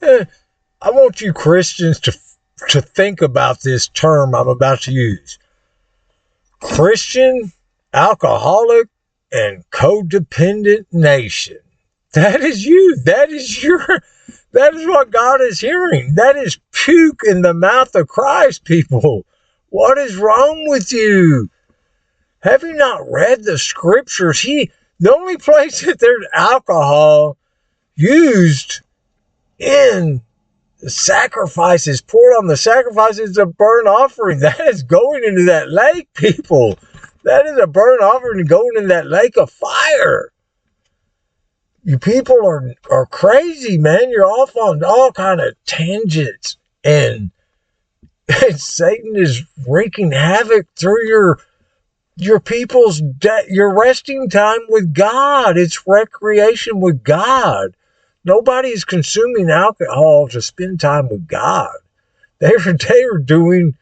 Eh, I want you Christians to think about this term I'm about to use. Christian, alcoholic, and codependent nation. That is you. That is what God is hearing. That is puke in the mouth of Christ, people. What is wrong with you? Have you not read the scriptures? The only place that there's alcohol used in the sacrifices, poured on the sacrifices, a burnt offering. That is going into that lake, people. That is a burnt offering going in that lake of fire. You people are crazy, man. You're off on all kind of tangents, and Satan is wreaking havoc through your people's your resting time with God. It's recreation with God. Nobody is consuming alcohol to spend time with God. They are doing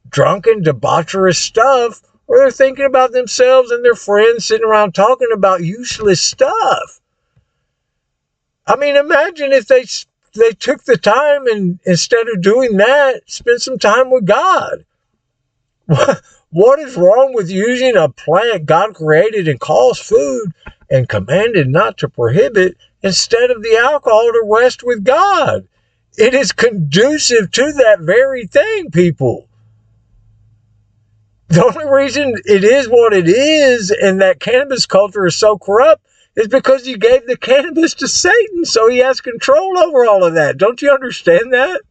drunken, debaucherous stuff, or they're thinking about themselves and their friends sitting around talking about useless stuff. I mean, imagine if they took the time and instead of doing that, spend some time with God. What is wrong with using a plant God created and calls food and commanded not to prohibit instead of the alcohol to rest with God? It is conducive to that very thing, people. The only reason it is what it is and that cannabis culture is so corrupt is because you gave the cannabis to Satan, so he has control over all of that. Don't you understand that?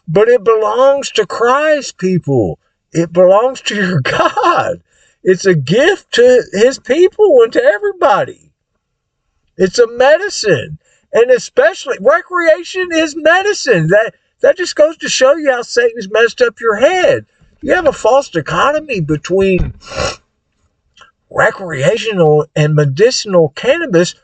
But it belongs to Christ, people. It belongs to your God. It's a gift to his people and to everybody. It's a medicine. And especially, recreation is medicine. That just goes to show you how Satan's messed up your head. You have a false dichotomy between recreational and medicinal cannabis.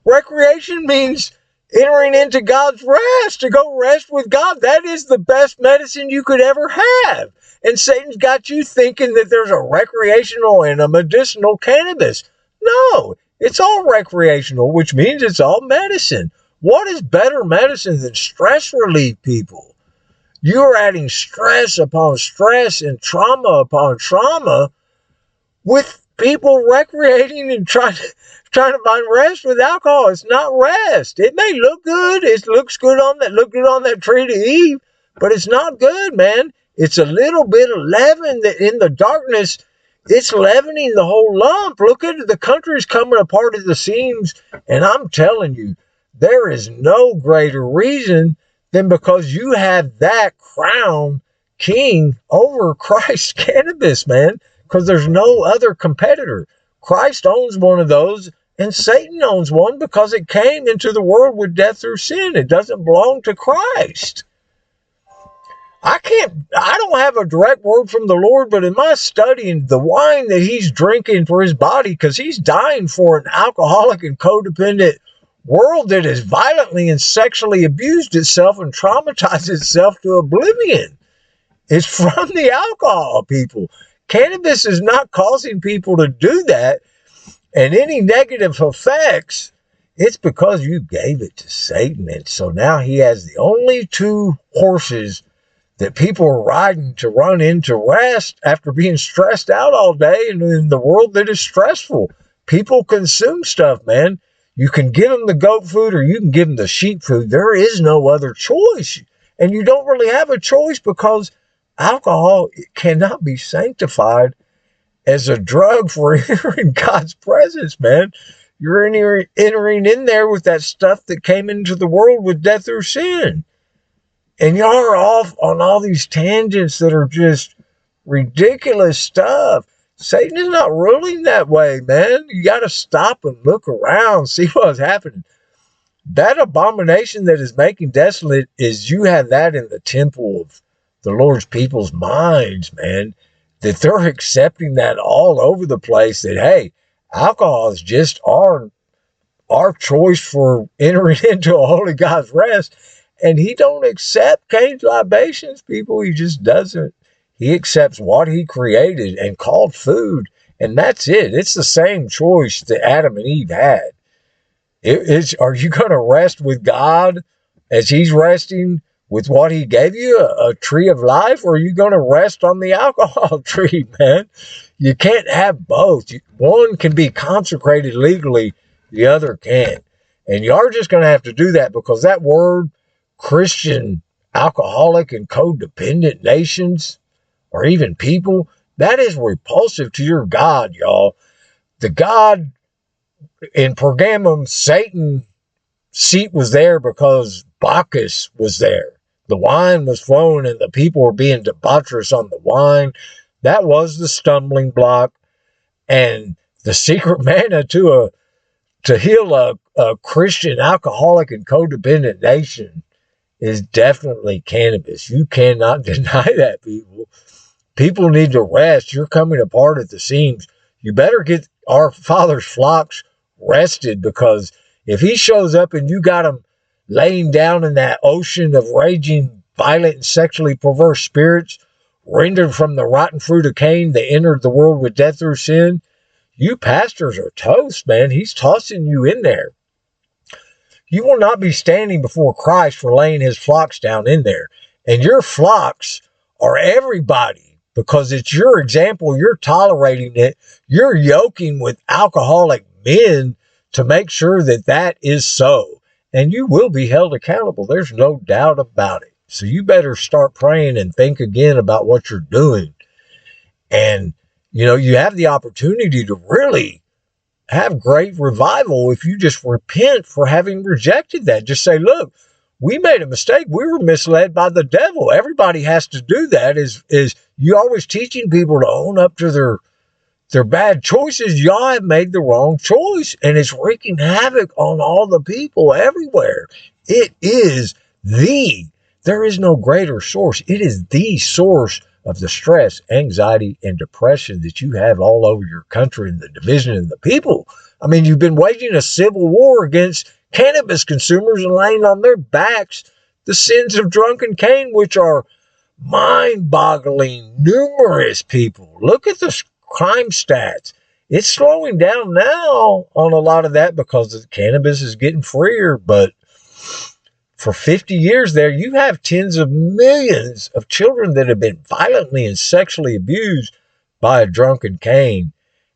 Recreation means entering into God's rest, to go rest with God. That is the best medicine you could ever have. And Satan's got you thinking that there's a recreational and a medicinal cannabis. No, it's all recreational, which means it's all medicine. What is better medicine than stress relief, people? You're adding stress upon stress and trauma upon trauma with people recreating and trying to find rest with alcohol. It's not rest. It may look good. It looks good on that tree to eat, but it's not good, man. It's a little bit of leaven that in the darkness, it's leavening the whole lump. Look at it. The country's coming apart at the seams, and I'm telling you, there is no greater reason than because you have that crown king over Christ cannabis, man, because there's no other competitor. Christ owns one of those, and Satan owns one because it came into the world with death through sin. It doesn't belong to Christ. I don't have a direct word from the Lord, but in my studying the wine that he's drinking for his body, because he's dying for an alcoholic and codependent world that has violently and sexually abused itself and traumatized itself to oblivion. It's from the alcohol, people. Cannabis is not causing people to do that, and any negative effects, it's because you gave it to Satan. And so now he has the only two horses that people are riding to run into rest after being stressed out all day. And in the world that is stressful, people consume stuff, man. You can give them the goat food or you can give them the sheep food. There is no other choice. And you don't really have a choice because alcohol cannot be sanctified as a drug for entering God's presence, man. You're entering in there with that stuff that came into the world with death through sin. And y'all are off on all these tangents that are just ridiculous stuff. Satan is not ruling that way, man. You got to stop and look around, see what's happening. That abomination that is making desolate is you have that in the temple of the Lord's people's minds, man, that they're accepting that all over the place, that, hey, alcohol is just our choice for entering into a holy God's rest. And he don't accept Cain's libations, people. He just doesn't. He accepts what he created and called food, and that's it. It's the same choice that Adam and Eve had. Are you going to rest with God, as he's resting with what he gave you, a tree of life, or are you going to rest on the alcohol tree, man? You can't have both. One can be consecrated legally, the other can't. And you are just going to have to do that, because that word, Christian, alcoholic, and codependent nations, or even people, that is repulsive to your God, y'all. The God in Pergamum, Satan seat was there because Bacchus was there. The wine was flowing and the people were being debaucherous on the wine. That was the stumbling block. And the secret manna to heal a Christian alcoholic and codependent nation is definitely cannabis. You cannot deny that, people. People need to rest. You're coming apart at the seams. You better get our Father's flocks rested, because if he shows up and you got him laying down in that ocean of raging, violent, and sexually perverse spirits, rendered from the rotten fruit of Cain, they entered the world with death through sin, you pastors are toast, man. He's tossing you in there. You will not be standing before Christ for laying his flocks down in there. And your flocks are everybody, because it's your example. You're tolerating it. You're yoking with alcoholic men to make sure that that is so. And you will be held accountable. There's no doubt about it. So you better start praying and think again about what you're doing. And, you have the opportunity to really have great revival if you just repent for having rejected that. Just say, look, we made a mistake. We were misled by the devil. Everybody has to do that. Is you always teaching people to own up to their bad choices? Y'all have made the wrong choice, and it's wreaking havoc on all the people everywhere. It is there is no greater source. It is the source of the stress, anxiety, and depression that you have all over your country, and the division in the people. I mean, you've been waging a civil war against cannabis consumers and laying on their backs the sins of drunken Cain, which are mind-boggling numerous, people. Look at the crime stats. It's slowing down now on a lot of that because the cannabis is getting freer, but for 50 years there, you have tens of millions of children that have been violently and sexually abused by a drunken Cain.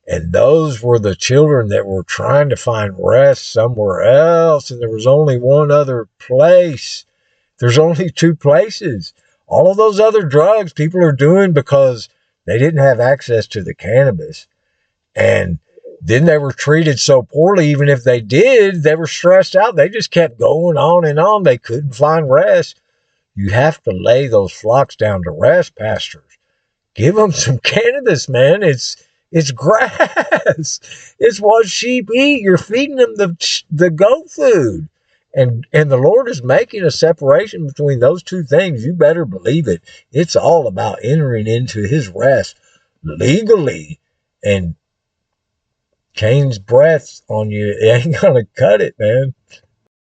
And those were the children that were trying to find rest somewhere else. And there was only one other place. There's only two places. All of those other drugs people are doing because they didn't have access to the cannabis. And then they were treated so poorly. Even if they did, they were stressed out. They just kept going on and on. They couldn't find rest. You have to lay those flocks down to rest, pastors. Give them some cannabis, man. It's grass. It's what sheep eat. You're feeding them the goat food. And the Lord is making a separation between those two things. You better believe it. It's all about entering into his rest legally. And Cain's breath on you, it ain't gonna cut it, man.